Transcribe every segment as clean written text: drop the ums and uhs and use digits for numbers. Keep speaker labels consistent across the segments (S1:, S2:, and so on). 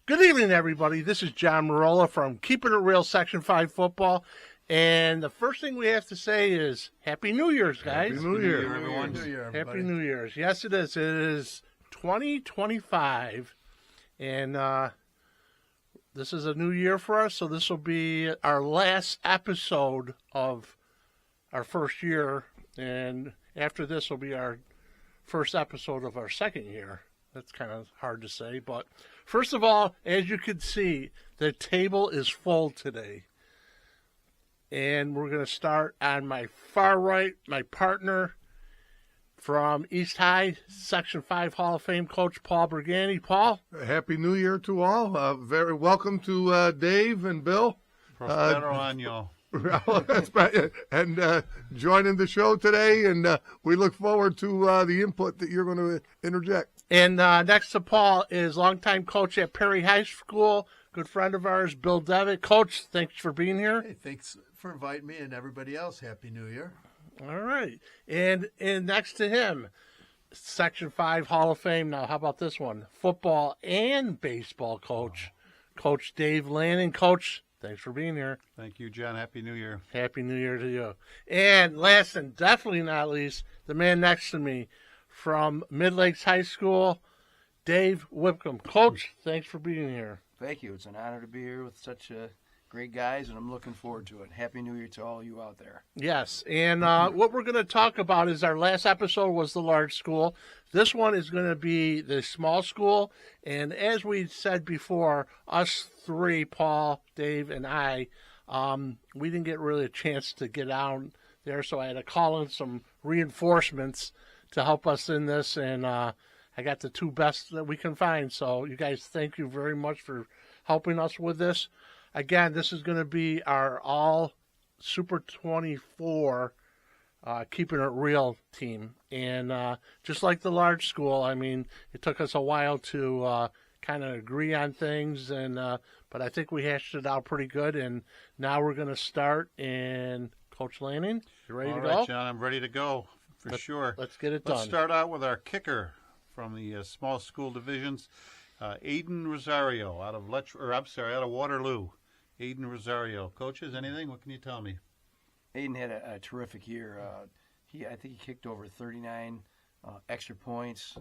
S1: Good evening, everybody. This is John Marola from Keepin' It Real Section 5 Football. And the first thing we have to say is Happy New Year's, guys.
S2: Happy New Year,
S3: everyone.
S1: Happy New Year's. Yes, it is. It is 2025. And this is a new year for us, so this will be our last episode of our first year. And after this will be our first episode of our second year. That's kind of hard to say, but first of all, as you can see, the table is full today. And we're going to start on my far right, my partner from East High, Section 5 Hall of Fame coach, Paul Brigani. Paul?
S2: Happy New Year to all. Very welcome to Dave and Bill.
S3: Prospero año.
S2: And joining the show today, and we look forward to the input that you're going to interject.
S1: And next to Paul is longtime coach at Perry High School, good friend of ours, Bill Devitt. Coach, thanks for being here.
S4: Hey, thanks for inviting me and everybody else. Happy New Year.
S1: All right. And next to him, Section 5 Hall of Fame. Now, how about this one? Football and baseball coach, Coach Dave Lanning. Coach, thanks for being here.
S3: Thank you, John. Happy New Year.
S1: Happy New Year to you. And last and definitely not least, the man next to me from Midlakes High School, Dave Whitcomb. Coach, thanks for being here.
S5: Thank you. It's an honor to be here with such great guys, and I'm looking forward to it. Happy New Year to all you out there.
S1: Yes, and what we're going to talk about is our last episode was the large school. This one is going to be the small school, and as we said before, us three, Paul, Dave, and I, we didn't get really a chance to get out there, so I had to call in some reinforcements to help us in this, and I got the two best that we can find. So you guys, thank you very much for helping us with this. Again, this is going to be our all Super 24 Keeping It Real team. And just like the large school, I mean, it took us a while to kind of agree on things, and but I think we hashed it out pretty good. And now we're going to start. And Coach Lanning, you ready to go?
S3: All right, John, I'm ready to go. Sure.
S1: Let's get it done.
S3: Let's start out with our kicker from the small school divisions, Aiden Rosario out of Waterloo. Aiden Rosario. Coaches, anything? What can you tell me?
S5: Aiden had a terrific year. I think he kicked over 39 extra points.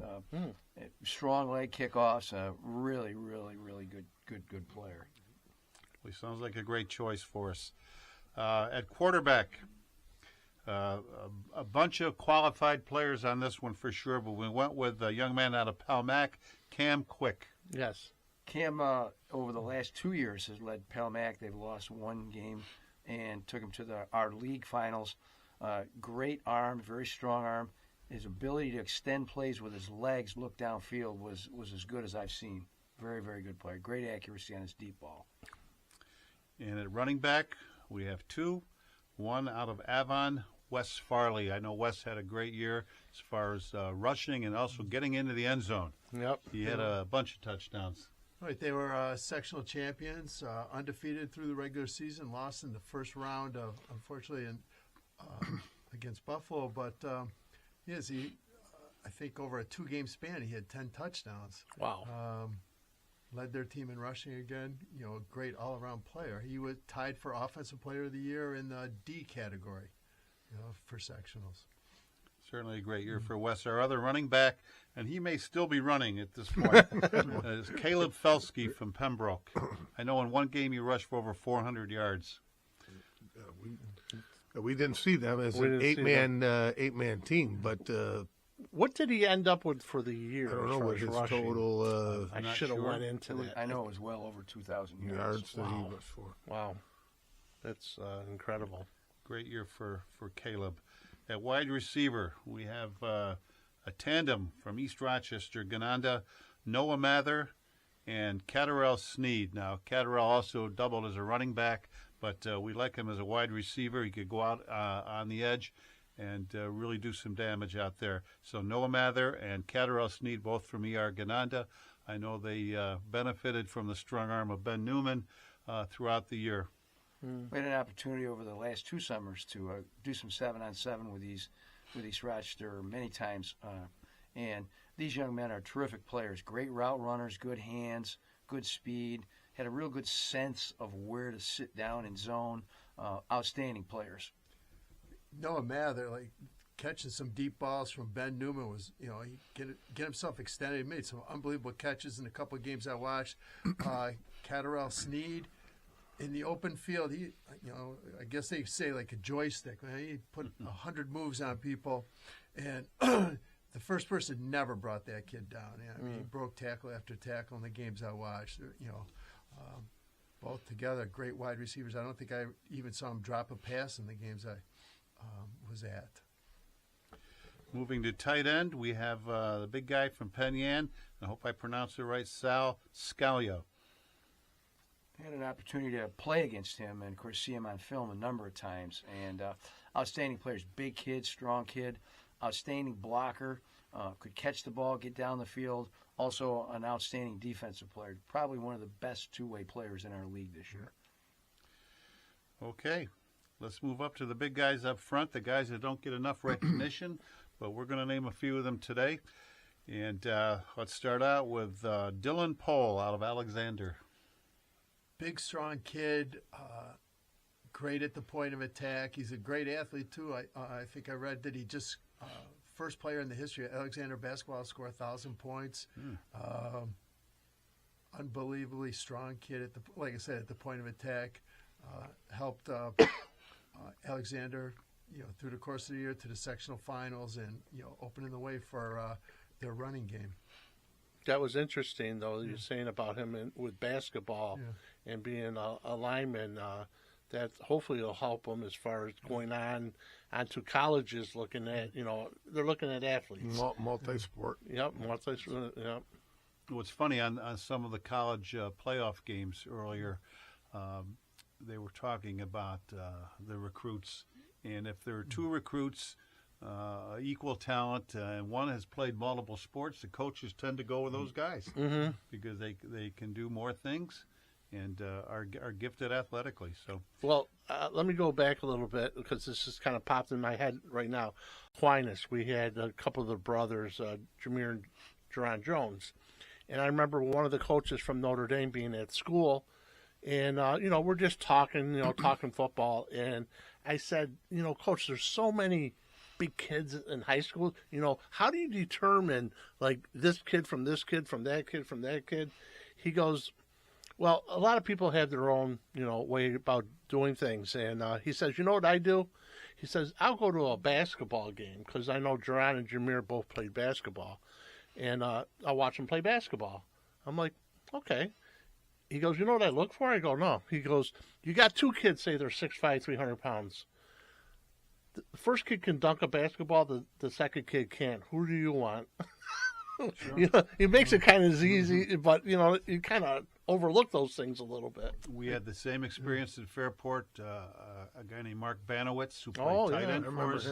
S5: Strong leg kickoffs. Really, really, really good player.
S3: Well, he sounds like a great choice for us. At quarterback. A bunch of qualified players on this one for sure, but we went with a young man out of Palmac, Cam Quick.
S1: Yes.
S5: Cam, over the last 2 years, has led Palmac. They've lost one game and took him to our league finals. Great arm, very strong arm. His ability to extend plays with his legs, look downfield, was as good as I've seen. Very, very good player. Great accuracy on his deep ball.
S3: And at running back, we have two. One out of Avon, Wes Farley. I know Wes had a great year as far as rushing and also getting into the end zone.
S1: Yep.
S3: He had a bunch of touchdowns.
S4: Right, they were sectional champions, undefeated through the regular season, lost in the first round, unfortunately, against Buffalo. But I think over a 2-game span, he had 10 touchdowns.
S1: Wow.
S4: Led their team in rushing again. A great all-around player. He was tied for Offensive Player of the Year in the D category, for sectionals.
S3: Certainly a great year for Wes. Our other running back, and he may still be running at this point, is Caleb Felsky from Pembroke. I know in one game he rushed for over 400 yards.
S2: We didn't see them as an eight-man team, but
S1: what did he end up with for the year?
S2: I don't know what his
S1: rushing?
S2: total
S1: I should have went into that.
S5: I know it was well over 2,000
S2: yards that he
S1: Wow.
S2: was for.
S1: Wow. That's incredible.
S3: Great year for Caleb. At wide receiver, we have a tandem from East Rochester, Gananda, Noah Mather, and Catterell Sneed. Now, Catterell also doubled as a running back, but we like him as a wide receiver. He could go out on the edge and really do some damage out there. So Noah Mather and Catterell Sneed, both from ER Gananda. I know they benefited from the strong arm of Ben Newman throughout the year.
S5: We had an opportunity over the last 2 summers to do some 7-on-7 with East Rochester many times, and these young men are terrific players, great route runners, good hands, good speed, had a real good sense of where to sit down and zone. Outstanding players.
S4: Noah Mather, like catching some deep balls from Ben Newman was, he get himself extended. He made some unbelievable catches in a couple of games I watched. Catterell Sneed in the open field, he, I guess they say like a joystick. Man, he put 100 moves on people, and the first person never brought that kid down. He broke tackle after tackle in the games I watched. Both together, great wide receivers. I don't think I even saw him drop a pass in the games I was at.
S3: Moving to tight end, we have the big guy from Penn Yan. I hope I pronounced it right, Sal Scalia.
S5: I had an opportunity to play against him and, of course, see him on film a number of times. And outstanding players, big kid, strong kid, outstanding blocker, could catch the ball, get down the field. Also an outstanding defensive player, probably one of the best two-way players in our league this year.
S3: Okay, let's move up to the big guys up front, the guys that don't get enough recognition, but we're going to name a few of them today. And let's start out with Dylan Pohl out of Alexander.
S4: Big, strong kid, great at the point of attack. He's a great athlete, too. I think I read that he just first player in the history of Alexander basketball to score 1,000 points. Unbelievably strong kid, like I said, at the point of attack. Helped Alexander, through the course of the year to the sectional finals and, opening the way for their running game.
S1: That was interesting, though, you're saying about him with basketball and being a lineman. That hopefully will help them as far as going on to colleges, looking at, they're looking at athletes.
S2: Multi-sport.
S1: Yep, multi-sport, yep.
S3: What's funny, on some of the college playoff games earlier, they were talking about the recruits. And if there are two recruits, equal talent, and one has played multiple sports, the coaches tend to go with those guys because they can do more things and are gifted athletically. So,
S1: well, let me go back a little bit because this just kind of popped in my head right now. Aquinas, we had a couple of the brothers, Jameer and Jerron Jones, and I remember one of the coaches from Notre Dame being at school, and we're just talking, talking football, and I said, Coach, there's so many big kids in high school. How do you determine like this kid from this kid from that kid from that kid? He goes, well, a lot of people have their own, way about doing things. And he says, you know what I do? He says, I'll go to a basketball game because I know Jerron and Jameer both played basketball. And I'll watch them play basketball. I'm like, okay. He goes, you know what I look for? I go, no. He goes, you got two kids, say they're 6'5", 300 pounds. The first kid can dunk a basketball. The second kid can't. Who do you want? Sure. It makes it kind of easy, but, you kind of overlook those things a little bit.
S3: We had the same experience at Fairport. A guy named Mark Banowitz, who played tight end for us,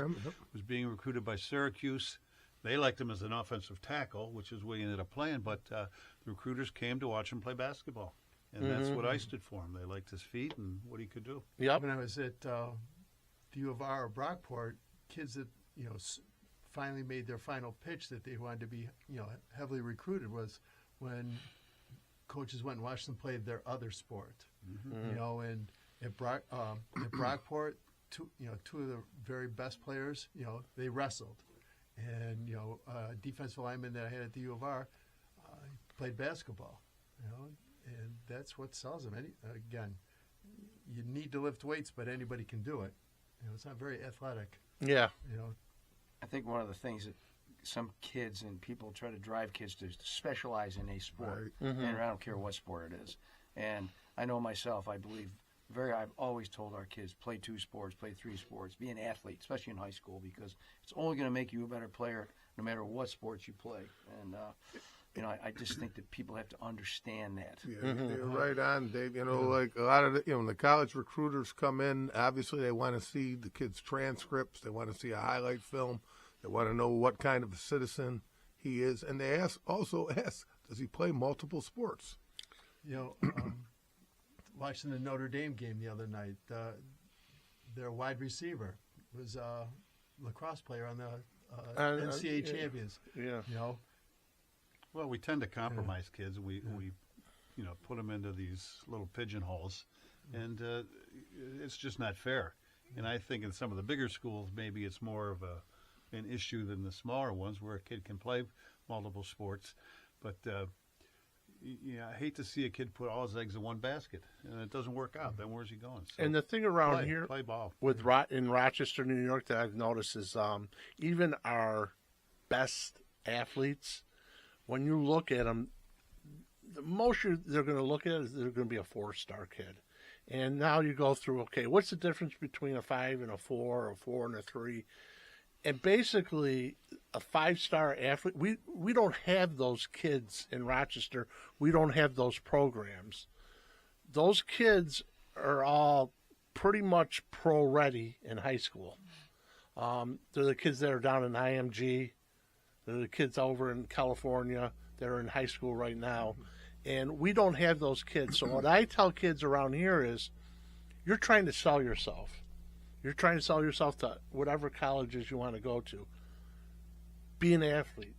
S3: was being recruited by Syracuse. They liked him as an offensive tackle, which is what he ended up playing, but the recruiters came to watch him play basketball. And that's what I stood for him. They liked his feet and what he could do.
S1: Yep.
S4: When I was at U of R or Brockport, kids that, finally made their final pitch that they wanted to be, heavily recruited was when coaches went and watched them play their other sport. And at Brockport, two of the very best players, they wrestled. And, defensive lineman that I had at the U of R played basketball, and that's what sells them. Again, you need to lift weights, but anybody can do it. It's not very athletic.
S1: Yeah.
S5: I think one of the things that some kids and people try to drive kids to specialize in a sport, and I don't care what sport it is. And I know myself, I believe I've always told our kids, play 2 sports, play 3 sports, be an athlete, especially in high school, because it's only going to make you a better player no matter what sports you play. And, I just think that people have to understand that.
S2: Yeah, you're right on, Dave. Like a lot of when the college recruiters come in, obviously they want to see the kids' transcripts. They want to see a highlight film. They want to know what kind of a citizen he is. And they also ask, does he play multiple sports?
S4: Watching the Notre Dame game the other night, their wide receiver was a lacrosse player on the NCAA champions.
S1: Yeah.
S3: Well, we tend to compromise kids. We put them into these little pigeonholes, and it's just not fair. And I think in some of the bigger schools, maybe it's more of an issue than the smaller ones, where a kid can play multiple sports. But I hate to see a kid put all his eggs in one basket, and it doesn't work out. Then where's he going? So
S1: And the thing around here
S3: play ball.
S1: with in Rochester, New York, that I've noticed is even our best athletes, when you look at them, the most they're going to look at is they're going to be a 4-star kid. And now you go through, okay, what's the difference between a 5 and a 4, or a 4 and a 3? And basically, a 5-star athlete, we don't have those kids in Rochester. We don't have those programs. Those kids are all pretty much pro-ready in high school. They're the kids that are down in IMG. They're the kids over in California that are in high school right now. And we don't have those kids. So what I tell kids around here is, you're trying to sell yourself. You're trying to sell yourself to whatever colleges you want to go to. Be an athlete.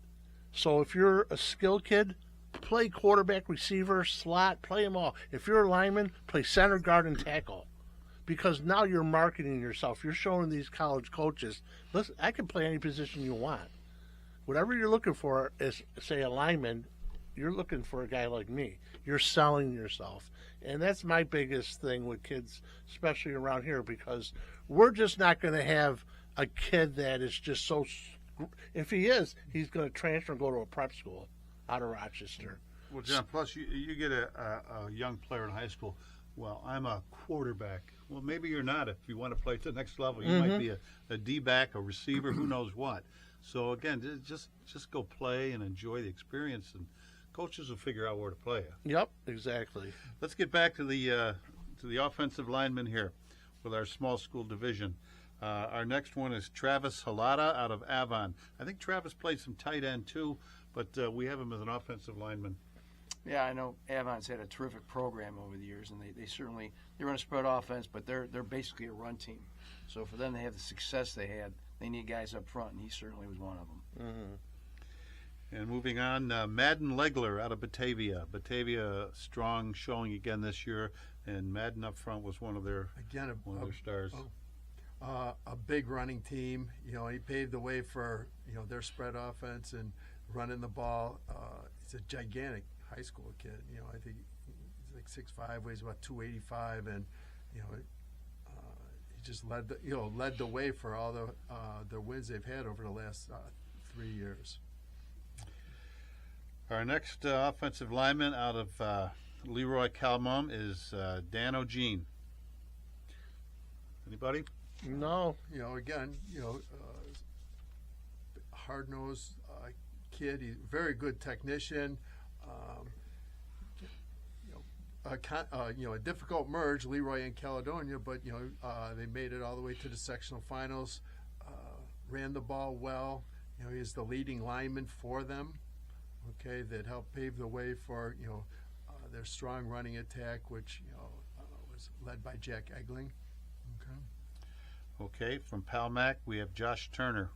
S1: So if you're a skilled kid, play quarterback, receiver, slot, play them all. If you're a lineman, play center, guard, and tackle. Because now you're marketing yourself. You're showing these college coaches, listen, I can play any position you want. Whatever you're looking for is, say, a lineman, you're looking for a guy like me. You're selling yourself. And that's my biggest thing with kids, especially around here, because we're just not going to have a kid that is just so... If he is, he's going to transfer and go to a prep school out of Rochester.
S3: Well, John, plus you get a young player in high school. Well, I'm a quarterback. Well, maybe you're not if you want to play to the next level. You might be a D-back, a receiver, who knows what. So, again, just go play and enjoy the experience, and coaches will figure out where to play you.
S1: Yep, exactly.
S3: Let's get back to the offensive lineman here with our small school division. Our next one is Travis Halata out of Avon. I think Travis played some tight end too, but we have him as an offensive lineman.
S5: Yeah, I know Avon's had a terrific program over the years, and they run a spread offense, but they're basically a run team. So for them to have the success they had, they need guys up front, and he certainly was one of them.
S3: Mm-hmm. And moving on, Madden Legler out of Batavia. Batavia, strong showing again this year, and Madden up front was one of their stars.
S4: A big running team. He paved the way for their spread offense and running the ball. He's a gigantic high school kid. I think he's like 6'5", weighs about 285, and he just led the way for all the wins they've had over the last 3 years.
S3: Our next offensive lineman out of Leroy Calmon is Dan O'Gene. Anybody?
S1: No.
S4: Hard-nosed kid. He's a very good technician. A difficult merge, Leroy and Caledonia, but they made it all the way to the sectional finals. Ran the ball well. He's the leading lineman for them. Okay, that helped pave the way for their strong running attack, which was led by Jack Egling.
S3: Okay, from Palmac we have Josh Turner.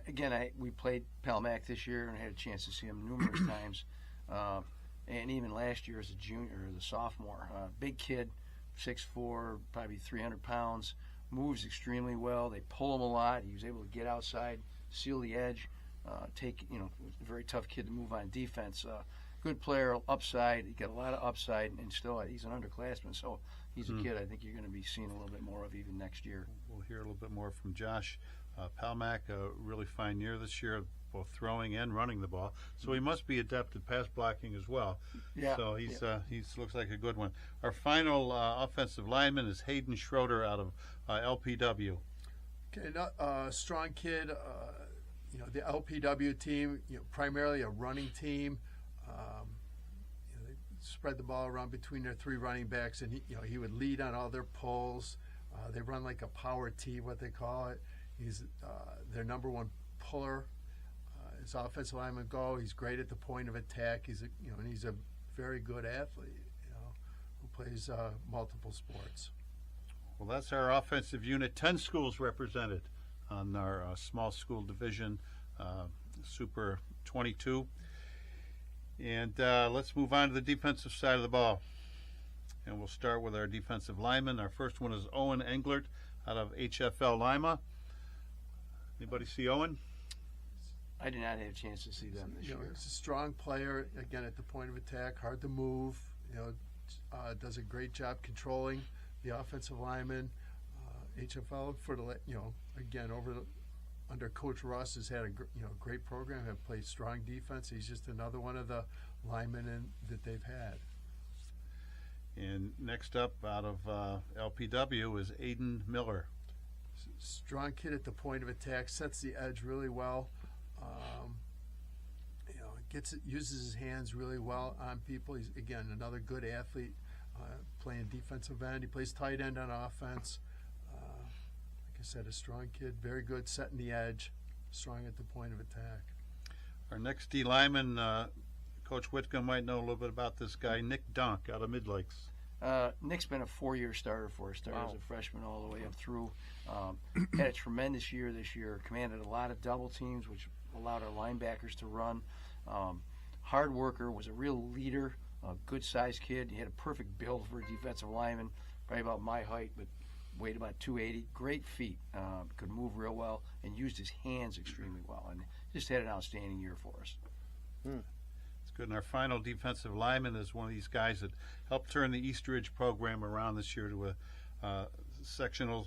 S5: Again, we played Palmac this year and had a chance to see him numerous times, and even last year as a junior or the sophomore. Big kid, 6'4", probably 300 pounds, moves extremely well. They pull him a lot. He was able to get outside, seal the edge. A very tough kid to move on defense. Good player, upside. He got a lot of upside, and still he's an underclassman. So he's a kid I think you're going to be seeing a little bit more of even next year.
S3: We'll hear a little bit more from Josh. Palmac, a really fine year this year, both throwing and running the ball. So he must be adept at pass blocking as well. Yeah. So he looks like a good one. Our final offensive lineman is Hayden Schroeder out of LPW.
S4: Okay, strong kid. The LPW team, primarily a running team. They spread the ball around between their 3 running backs, and he would lead on all their pulls. They run like a power T, what they call it. He's their number one puller. His offensive lineman go. He's great at the point of attack. He's a very good athlete. Who plays multiple sports.
S3: Well, that's our offensive unit. 10 schools represented on our small school division, Super 22. And let's move on to the defensive side of the ball. And we'll start with our defensive linemen. Our first one is Owen Englert out of HFL Lima. Anybody see Owen?
S5: I did not have a chance to see them this year.
S4: He's a strong player, again, at the point of attack, hard to move, does a great job controlling the offensive lineman. HFL, again, under Coach Russ has had a great program, have played strong defense. He's just another one of the linemen that they've had.
S3: And next up out of LPW is Aiden Miller.
S4: Strong kid at the point of attack, sets the edge really well. Uses his hands really well on people. He's, again, another good athlete, playing defensive end. He plays tight end on offense. Like I said, a strong kid, very good setting the edge, strong at the point of attack.
S3: Our next D lineman, Coach Whitcomb might know a little bit about this guy, Nick Donk out of Midlakes.
S5: Nick's been a 4-year starter for us. Started as a freshman all the way up through. Had a tremendous year this year. Commanded a lot of double teams, which allowed our linebackers to run. Hard worker, was a real leader, a good-sized kid. He had a perfect build for a defensive lineman, probably about my height, but weighed about 280. Great feet, could move real well, and used his hands extremely well. And just had an outstanding year for us.
S3: It's good. And our final defensive lineman is one of these guys that helped turn the East Ridge program around this year to a sectional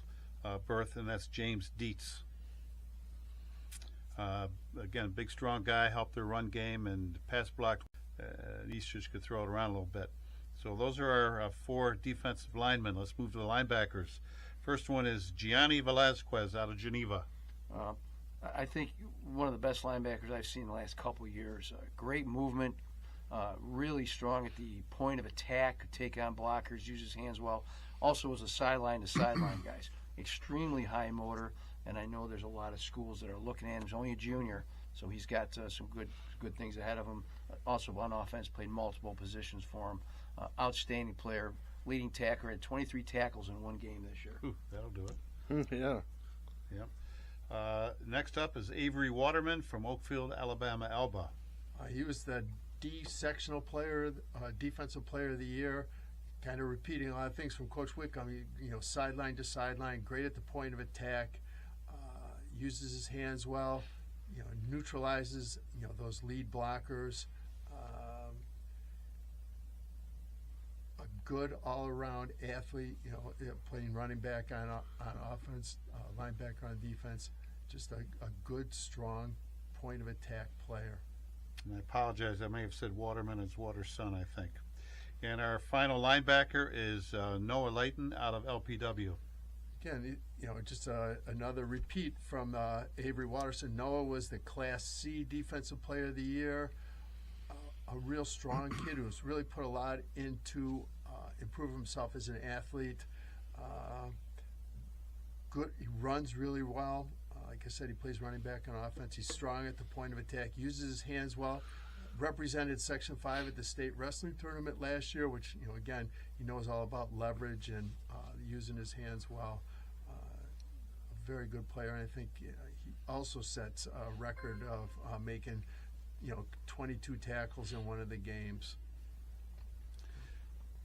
S3: berth, and that's James Dietz. Again, big, strong guy, helped their run game and pass block. East Ridge could throw it around a little bit. So those are our 4 defensive linemen. Let's move to the linebackers. First one is Gianni Velasquez out of Geneva.
S5: I think one of the best linebackers I've seen in the last couple of years. Great movement, really strong at the point of attack, could take on blockers, use his hands well. Also was a sideline-to-sideline guys. Extremely high motor, and I know there's a lot of schools that are looking at him. He's only a junior, so he's got some good things ahead of him. Also on offense, played multiple positions for him. Outstanding player, leading tackler, had 23 tackles in one game this year.
S3: Ooh, that'll do it.
S1: Yeah.
S3: Yeah. Next up is Avery Waterman from Oakfield, Alabama, Alba.
S4: He was the D-sectional player, defensive player of the year, kind of repeating a lot of things from Coach Whitcomb. Sideline to sideline, great at the point of attack, uses his hands well, neutralizes, those lead blockers. A good all-around athlete, playing running back on offense, linebacker on defense. Just a good, strong point of attack player.
S3: And I apologize, I may have said Waterman. It's Waterson, I think. And our final linebacker is Noah Layton out of LPW.
S4: Again, just another repeat from Avery Waterson. Noah was the Class C Defensive Player of the Year. A real strong kid who's really put a lot into improving himself as an athlete. Good, he runs really well. Like I said, he plays running back on offense. He's strong at the point of attack. Uses his hands well. Represented Section 5 at the state wrestling tournament last year, which, again, he knows all about leverage and using his hands well. A very good player, and I think he also sets a record of making, 22 tackles in one of the games.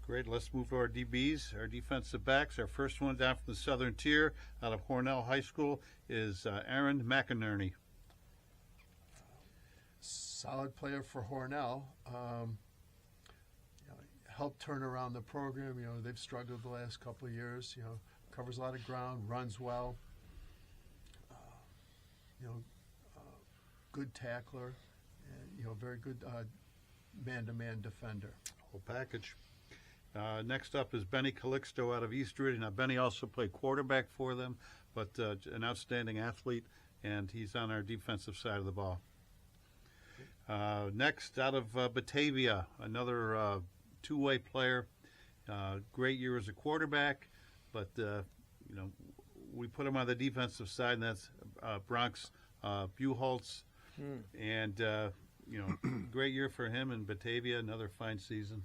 S3: Great. Let's move to our DBs, our defensive backs. Our first one down from the southern tier out of Hornell High School is Aaron McInerney.
S4: Solid player for Hornell. Helped turn around the program. They've struggled the last couple of years. Covers a lot of ground, runs well. Good tackler, and very good man-to-man defender.
S3: Whole package. Next up is Benny Calixto out of East Ridge. Now, Benny also played quarterback for them, but an outstanding athlete, and he's on our defensive side of the ball. Next, out of Batavia, another two-way player. Great year as a quarterback, but we put him on the defensive side, and that's Bronx Buchholz. And great year for him in Batavia. Another fine season.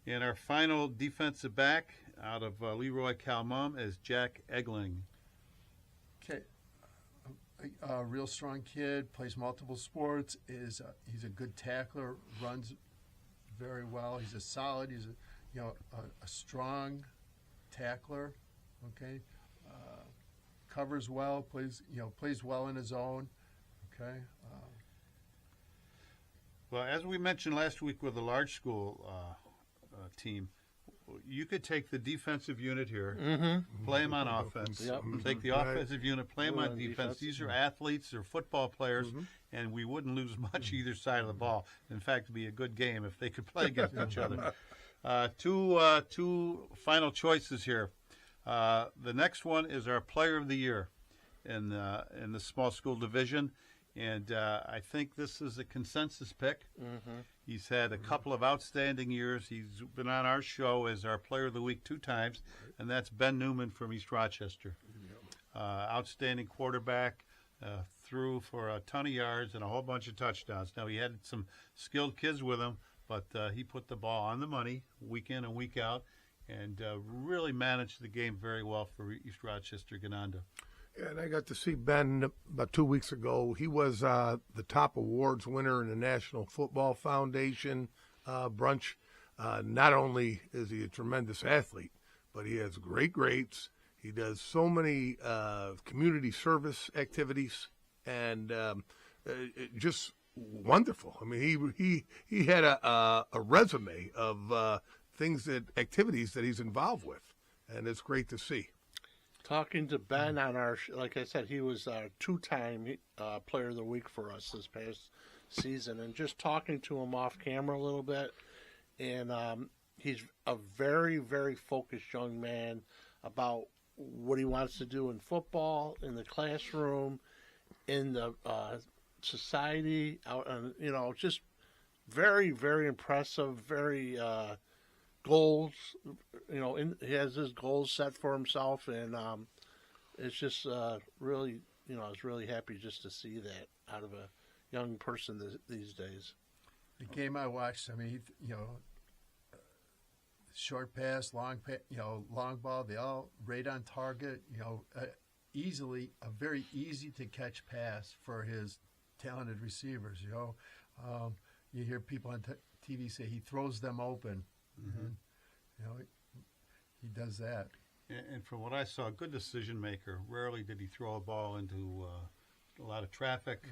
S3: And our final defensive back out of Leroy Calmon is Jack Egling.
S4: Okay. a real strong kid, plays multiple sports. He's a good tackler, runs very well. He's a solid. He's a strong tackler. Okay, covers well. Plays well in his own. Okay.
S3: Well, as we mentioned last week with the large school team, you could take the defensive unit here, play them on offense.
S1: Yep.
S3: Take the offensive unit, play them on defense. These are athletes, they're football players, and we wouldn't lose much either side of the ball. In fact, it'd be a good game if they could play against each other. Two final choices here. The next one is our Player of the Year in the small school division. And I think this is a consensus pick. He's had a couple of outstanding years. He's been on our show as our Player of the Week 2 times, and that's Ben Newman from East Rochester. Outstanding quarterback, threw for a ton of yards and a whole bunch of touchdowns. Now, he had some skilled kids with him, but he put the ball on the money week in and week out and really managed the game very well for East Rochester Gananda.
S2: Yeah, and I got to see Ben about 2 weeks ago. He was the top awards winner in the National Football Foundation brunch. Not only is he a tremendous athlete, but he has great grades. He does so many community service activities, and just wonderful. I mean, he had a resume of activities that he's involved with, and it's great to see.
S1: Talking to Ben on our, like I said, he was our 2-time Player of the Week for us this past season, and just talking to him off camera a little bit, and he's a very, very focused young man about what he wants to do in football, in the classroom, in the society, out, and just very, very impressive, very goals, he has his goals set for himself, and it's just really, I was really happy just to see that out of a young person these days.
S4: The game I watched, I mean, short pass, long ball, they all right on target. Easily a very easy to catch pass for his talented receivers. You hear people on TV say he throws them open. He does that.
S3: And from what I saw, a good decision maker. Rarely did he throw a ball into a lot of traffic.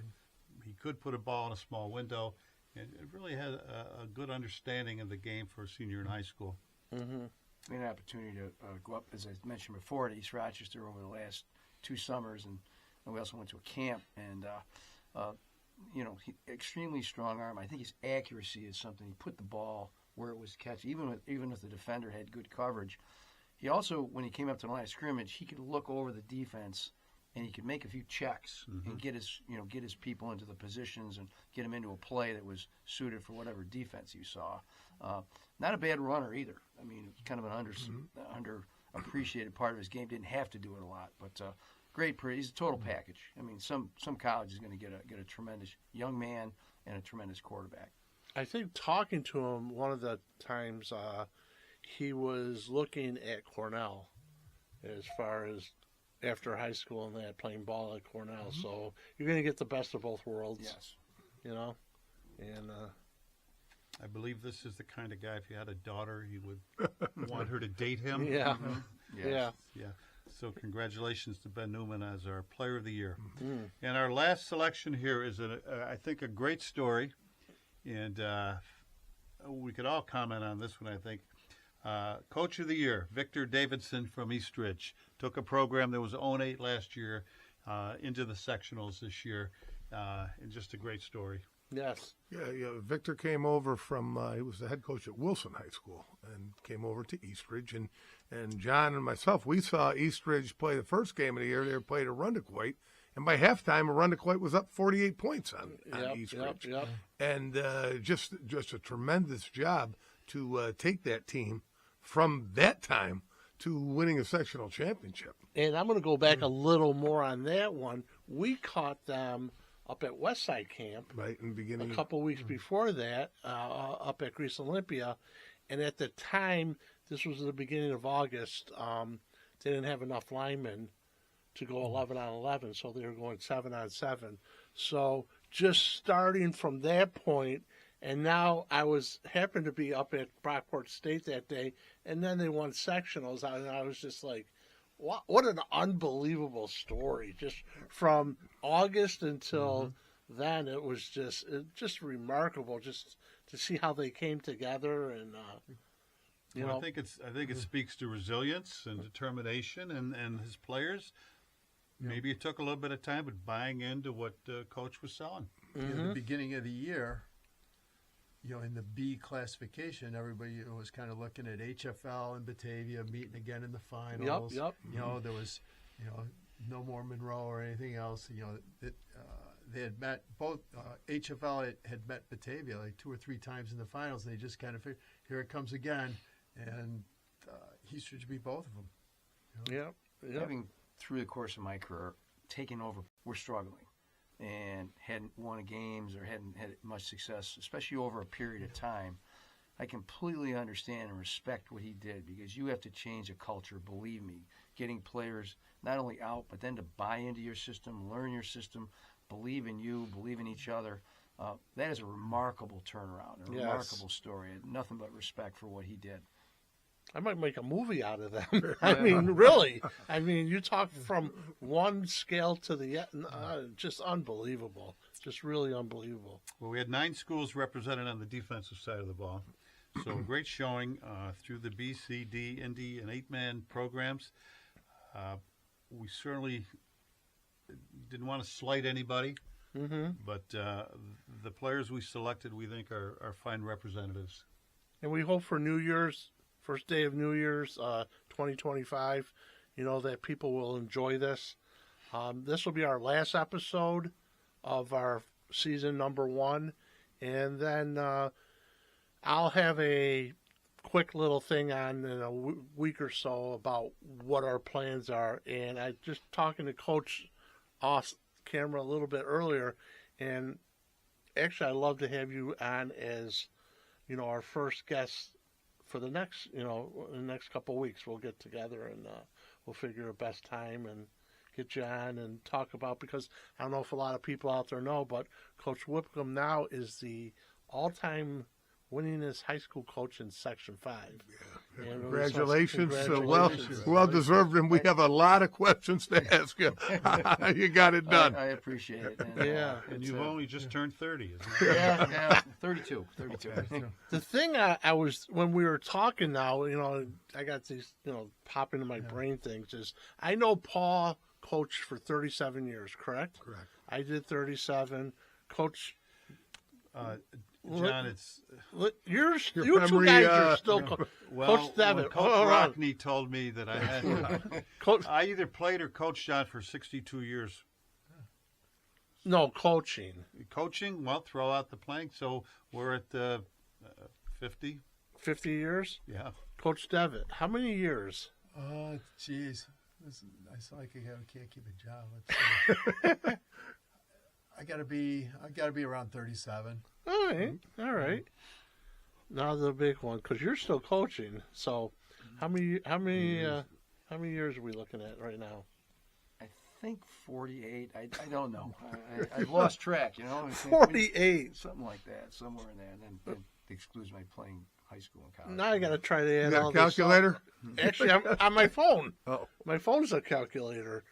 S3: He could put a ball in a small window, and it really had a good understanding of the game for a senior in high school.
S5: We had an opportunity to go up, as I mentioned before, to East Rochester over the last 2 summers, and we also went to a camp. And extremely strong arm. I think his accuracy is something. He put the ball where it was catch, even if the defender had good coverage. He also, when he came up to the line of scrimmage, he could look over the defense and he could make a few checks and get his people into the positions and get them into a play that was suited for whatever defense you saw. Not a bad runner either. I mean, kind of an underappreciated part of his game. Didn't have to do it a lot, but great. He's a total package. I mean, some college is going to get a tremendous young man and a tremendous quarterback.
S1: I think talking to him one of the times, he was looking at Cornell as far as after high school and that, playing ball at Cornell. So you're going to get the best of both worlds.
S5: Yes.
S1: And
S3: I believe this is the kind of guy, if you had a daughter, you would want her to date him.
S1: Yeah.
S5: Yes.
S3: Yeah. So congratulations to Ben Newman as our Player of the Year. And our last selection here is, I think, a great story. And we could all comment on this one, I think. Coach of the Year, Victor Davidson from Eastridge, took a program that was 0-8 last year into the sectionals this year. And just a great story.
S1: yes.
S2: Yeah. Victor came over from, he was the head coach at Wilson High School and came over to Eastridge. And John and myself, we saw Eastridge play the first game of the year. They played Arundequoit. And by halftime, Arundequoit was up 48 points on Eastridge.
S1: Yep.
S2: And just a tremendous job to take that team from that time to winning a sectional championship.
S1: And I'm going to go back a little more on that one. We caught them up at Westside Camp
S2: Right in the beginning.
S1: a couple weeks before that, up at Greece Olympia. And at the time, this was the beginning of August, they didn't have enough linemen to go 11 on 11, so they were going 7 on 7. So just starting from that point, and now I happened to be up at Brockport State that day, and then they won sectionals, and I was just like, what an unbelievable story. Just from August until then, it was just remarkable just to see how they came together, and
S3: I think it speaks to resilience and determination and his players. Maybe it took a little bit of time, but buying into what Coach was selling.
S4: At the beginning of the year, in the B classification, everybody was kind of looking at HFL and Batavia meeting again in the finals.
S1: Yep.
S4: There was, no more Monroe or anything else. They had met both. HFL had met Batavia like 2 or 3 times in the finals, and they just kind of figured, here it comes again, and he should be both of them.
S1: Yeah.
S5: Having, through the course of my career, taken over, we're struggling and hadn't won games or hadn't had much success, especially over a period of time. I completely understand and respect what he did, because you have to change a culture, believe me, getting players not only out, but then to buy into your system, learn your system, believe in you, believe in each other. That is a remarkable turnaround, a remarkable story. I had nothing but respect for what he did.
S1: I might make a movie out of them. I mean, really. I mean, you talk from one scale to the just unbelievable. Just really unbelievable.
S3: Well, we had 9 schools represented on the defensive side of the ball. So a great showing through the B, C, D, Indy, and 8-man programs. We certainly didn't want to slight anybody, but the players we selected, we think, are fine representatives.
S1: And we hope for New Year's, first day of New Year's, 2025, that people will enjoy this. This will be our last episode of our season number 1. And then I'll have a quick little thing on in a week or so about what our plans are. And I just talking to Coach off camera a little bit earlier, and actually I'd love to have you on as, our first guest for the next, in the next couple of weeks. We'll get together and we'll figure a best time and get you on and talk about, because I don't know if a lot of people out there know, but Coach Whitcomb now is the all-time winningest high school coach in Section 5.
S2: Yeah. Congratulations. Well deserved, and we have a lot of questions to ask you. You got it done.
S5: I appreciate it. And,
S3: And you've only just turned 30, isn't it?
S5: Yeah, 32.
S1: The thing I was, when we were talking now, I got these, pop into my brain things, is I know Paul coached for 37 years, correct?
S2: Correct.
S1: I did 37. Coach...
S3: John, it's...
S1: you two
S2: memory,
S1: guys are still...
S3: well,
S1: Coach Devitt.
S3: Coach Rockney told me that I had...
S1: Coach,
S3: I either played or coached John for 62 years.
S1: no, coaching.
S3: Coaching, well, throw out the plank. So we're at 50.
S1: 50 years?
S3: Yeah.
S1: Coach Devitt, how many years?
S4: Oh, jeez. I sound like I can't keep a job. Let's see. I gotta be around 37.
S1: All right. Now the big one, because you're still coaching. So, how many years are we looking at right now?
S5: I think 48. I don't know. I've lost track.
S1: 48.
S5: Something like that, somewhere in there. And then it excludes my playing high school and college.
S1: Now I got to try to add
S2: You got
S1: all
S2: a calculator?
S1: this up. Actually, I'm on my phone.
S2: Oh.
S1: My phone's a calculator.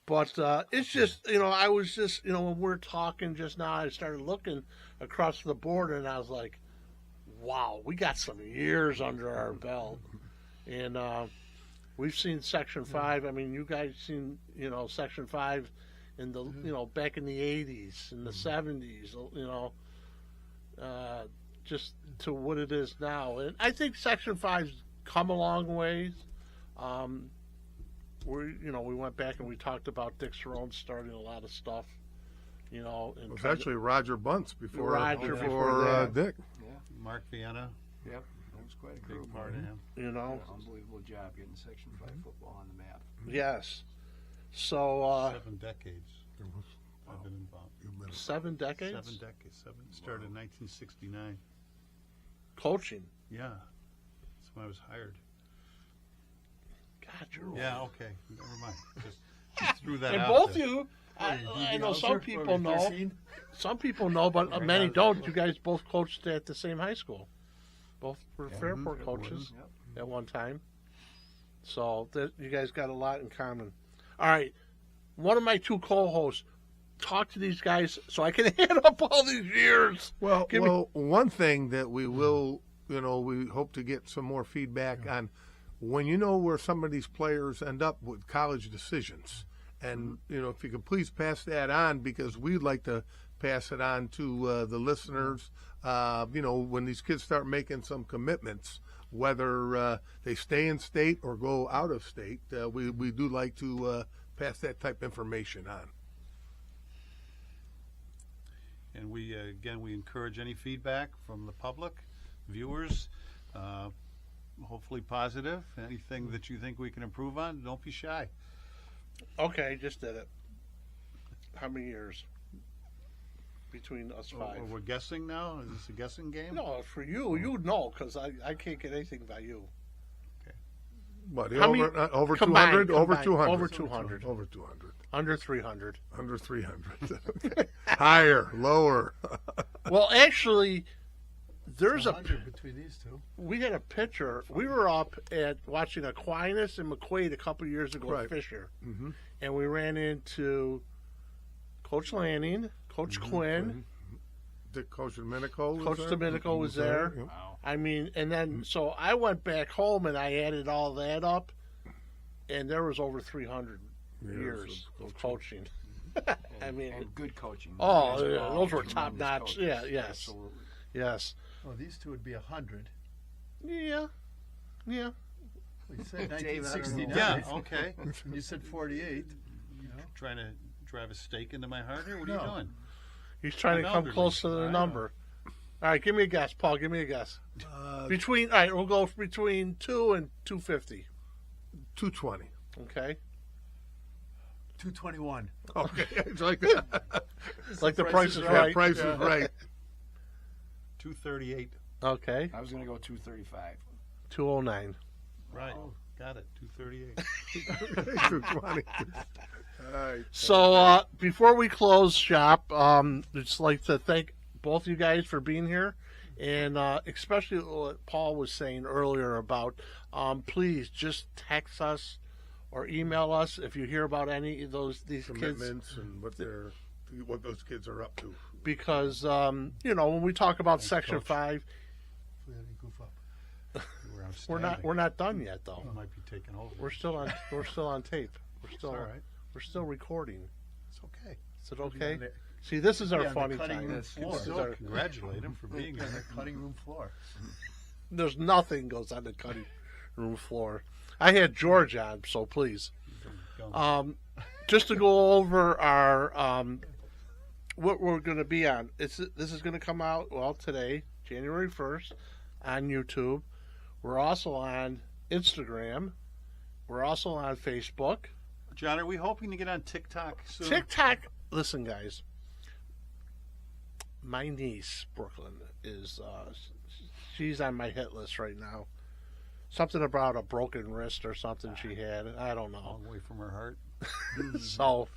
S1: But it's just, I was just, when we're talking just now, I started looking across the board, and I was like, wow, we got some years under our belt. And we've seen Section 5. I mean, you guys seen, Section 5 in the, back in the 80s, in the 70s, just to what it is now. And I think Section 5's come a long ways. We went back and we talked about Dick Cerrone starting a lot of stuff, and
S2: It was actually Roger Bunce before
S1: that.
S2: Dick.
S5: Yeah.
S3: Mark Vienna,
S5: Yep. That was quite a
S3: big
S5: group.
S3: part of him.
S5: Unbelievable job getting Section 5 football on the map.
S1: Yes. So
S3: 7 decades I've been involved.
S1: 7 decades?
S3: 7 decades. Started in 1969.
S1: Coaching.
S3: Yeah. That's when I was hired.
S1: God, you're old.
S3: Yeah, okay. Never mind. Threw that
S1: And
S3: out
S1: both
S3: there.
S1: you, I
S4: DB
S1: know some
S4: Hauser,
S1: people
S4: what,
S1: know.
S4: 13?
S1: Some people know, but many don't. You guys both coached at the same high school. Both were Fairport coaches at one time. So you guys got a lot in common. All right. One of my two co-hosts, talk to these guys so I can add up all these years.
S2: Well,
S1: Give me-
S2: one thing that we will, we hope to get some more feedback on, when you know where some of these players end up with college decisions, and if you could please pass that on, because we'd like to pass it on to the listeners. When these kids start making some commitments, whether they stay in state or go out of state, we do like to pass that type of information on.
S3: And we encourage any feedback from the public, viewers, hopefully positive. Anything that you think we can improve on, don't be shy.
S1: Okay, just did it. How many years between us five?
S3: We're guessing now? Is this a guessing game?
S1: No, for you, you know, because I can't get anything by you.
S2: What,
S1: How many-
S2: over
S1: combined,
S2: 200? Over
S1: combined.
S2: 200.
S1: Over 200.
S2: Over 200.
S1: Under 300.
S2: Under 300. Okay. Higher, lower.
S1: Well, actually, there's a.
S4: 100 between these two.
S1: We had a picture. We were up at watching Aquinas and McQuaid a couple years ago
S2: Right.
S1: at Fisher,
S2: Mm-hmm.
S1: and we ran into Coach Lanning, Coach Quinn,
S2: Coach Domenico was
S1: Coach
S2: there.
S1: Domenico was there.
S2: Yep.
S1: I mean, and then so I went back home and I added all that up, and there was over 300 years of coaching. I mean,
S5: and good coaching.
S1: Oh,
S5: Those
S1: yeah,
S5: are all
S1: those were
S5: tremendous
S1: top-notch.
S5: coaches.
S1: Yeah, yes.
S5: Absolutely.
S1: yes,
S4: Oh, these two would be 100.
S1: yeah.
S4: Well, you said
S5: Dave, I don't know.
S4: 1969.
S3: Yeah, okay.
S4: And you said 48.
S3: Trying to drive a stake into my heart here? What are you
S4: No.
S3: doing?
S1: He's trying to
S3: I'm
S1: come
S3: elderly.
S1: close to the
S3: I know.
S1: number. All right, give me a guess, Paul. Give me a guess.
S2: Uh,
S1: All right, we'll go between 2 and 250.
S2: 220.
S1: Okay,
S4: 221.
S2: Okay. It's like that.
S1: like the price is
S2: Yeah,
S1: right.
S2: price is right.
S3: 238.
S1: Okay,
S5: I was going to go 235.
S1: 209.
S3: Right.
S4: Oh.
S3: Got it. 238.
S2: 220. All right.
S1: So before we close shop, just like to thank both you guys for being here, and especially what Paul was saying earlier about please just text us or email us if you hear about any of these kids,
S2: Commitments and what those kids are up to.
S1: because when we talk about Section
S3: Coach.
S1: 5,
S4: We had to goof up.
S1: we're not done yet though.
S3: Might be taking over.
S1: We're still on tape.
S3: It's all right.
S1: We're still recording.
S3: It's okay.
S1: Is it okay?
S4: on the-
S1: See, this is our
S4: Yeah, on the
S1: funny
S4: cutting
S1: time.
S4: room
S1: This
S4: floor.
S1: is our-
S3: Congratulate him for being
S4: On the
S3: here.
S4: cutting room floor.
S1: There's nothing goes on the cutting room floor. I had George on, so please. Just to go over our what we're going to be on. This is going to come out today, January 1st, on YouTube. We're also on Instagram. We're also on Facebook.
S3: John, are we hoping to get on TikTok soon?
S1: TikTok. Listen, guys. My niece Brooklyn is she's on my hit list right now. Something about a broken wrist or something she had. I don't know.
S3: Long way from her heart.
S1: So,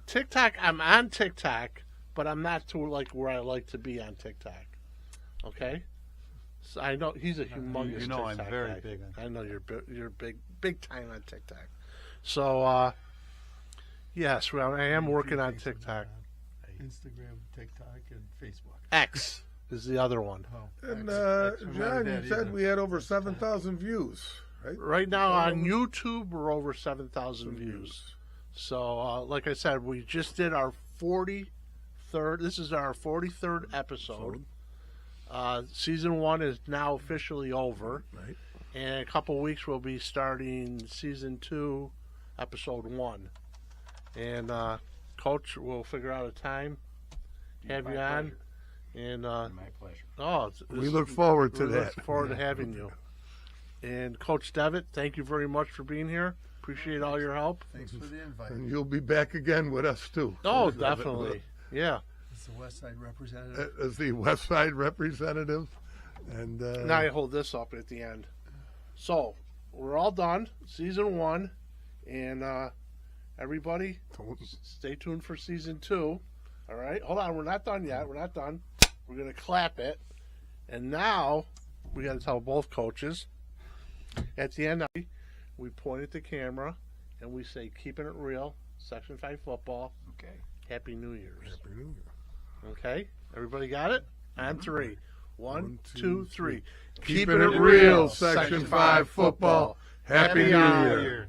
S1: TikTok. I'm on TikTok, but I'm not to where I like to be on TikTok. Okay. So I know he's a humongous.
S3: You know I'm
S1: TikTok
S3: very
S1: guy.
S3: big on
S1: I know you're big time on TikTok. So, yes, well, I am working on TikTok.
S4: Instagram, TikTok, and Facebook.
S1: X is the other one.
S4: Oh,
S2: And
S4: X
S2: John,
S4: reminded
S2: you
S4: that
S2: said
S4: either.
S2: we had over 7,000 views, right?
S1: Right now on YouTube, we're over 7,000 views. So, like I said, we just did our 43rd. This is our 43rd episode. Season 1 is now officially over.
S2: Right.
S1: And in a couple weeks, we'll be starting Season 2, Episode 1. And Coach will figure out a time, have
S5: My
S1: you on.
S5: pleasure.
S1: And
S5: My pleasure.
S2: We look forward to
S1: we
S2: that.
S1: look forward to having you. And Coach Devitt, thank you very much for being here. Appreciate all your help.
S4: Thanks for the invite.
S2: And you'll be back again with us, too.
S1: Oh, definitely. Yeah.
S4: It's the West Side representative.
S2: As the West Side representative. And
S1: Now I hold this up at the end. So, we're all done. Season 1 And everybody, stay tuned for season 2. All right, hold on, we're not done yet. We're not done. We're gonna clap it, and now we got to tell both coaches. At the end, we point at the camera and we say, "Keeping it real, Section 5 football.
S5: Okay.
S1: Happy New Year's."
S2: Happy New Year.
S1: Okay, everybody got it? On 3. 1, 2, 3.
S2: Keeping it real, Section 5 football. Happy New Year.